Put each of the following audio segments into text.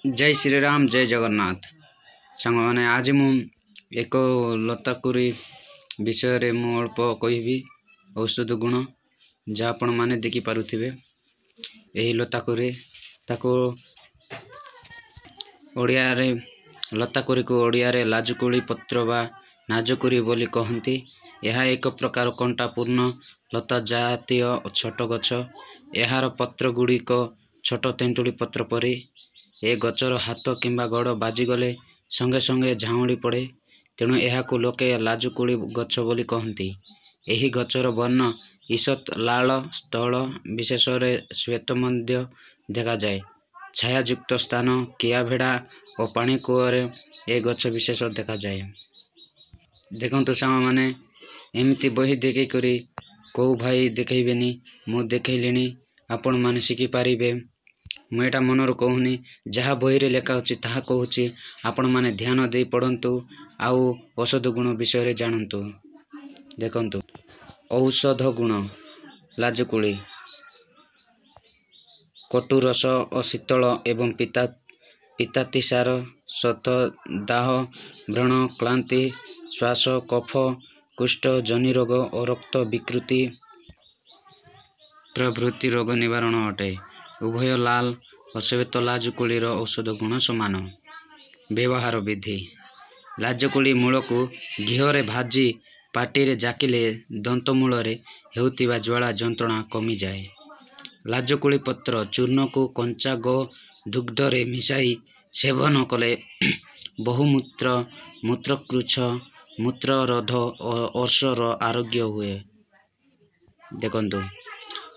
जय श्री राम जय जगन्नाथ सांग मैंने आज मु एक लताकुरी विषय मु अल्प कहबी औषध गुण जहाँ आपण मैंने देखी पारुथिबे। यही लताकुरी ताको ओडिया रे लताकुरी को ओडिया रे लाजुकुली पत्र बा नाजुकुरी बोली कहती। यह एक प्रकार कंटा पूर्ण लता जातीय छोट गछ। यार पत्र गुड़िक छोट तेंतुड़ी पत्र परी। ए गचर हाथ किंबा गड़ बाजिगले संगे संगे झाउड़ी पड़े, तेणु यह लोके लाजुकुली गछ बोली कहती। यही गचर वर्ण ईषत लाल स्थल विशेष श्वेत मध्य देखा जाए। छायायुक्त स्थान किआभेड़ा और पानी कूअरे ए गछ विशेष देखा जाए। देखु सांग मैंने एमती बही देखी करी कौ भाई देखनी मु देखली आपण मैंने शिखिपारे। मुझा मनर कहूनी जहाँ बही रे लेखा अच्छी ता कहूँ आपण मैंने ध्यान दे पढ़ु आउ औषध गुण विषय जानतु। देखंतु औषध गुण लाजुकुली कटुरस और शीतल एवं पितातिसार शत दाह व्रण क्लांति श्वास कफ कुष्ठ जनि रोग और रक्त विकृति प्रभृति रोग निवारण अटे। उभय लाल और श्वेत लाजुकुलीर औषध गुण समान। व्यवहार विधि लाजुकुली मूल को घीरे भाजी पाटी रे जाकिले दंतमूल हेउतिबा ज्वाला जंत्रणा कमी जाए। लाजुकुली पत्र चूर्ण को कंचा गो दुग्ध रे मिसाई सेवन कले बहुमूत्र मूत्रकृच्छ मूत्ररोध और अर्शर आरोग्य हुए। देखंतु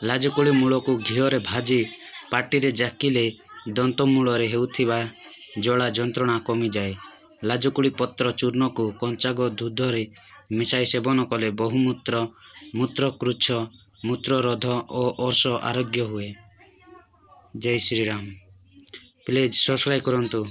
लाजुकुली मूल को घीरे भाजी पाटी रे जाकिले दंतमूल हेउथिबा ज्वाला जंत्रणा कमी जाए। लाजुकुली पत्र चूर्ण को कंचाग दूध रे मिसाई सेवन कले बहुमूत्र मूत्रकृच्छ मूत्ररोध और अर्श आरोग्य हुए। जय श्री राम। प्लीज सब्सक्राइब करंतु।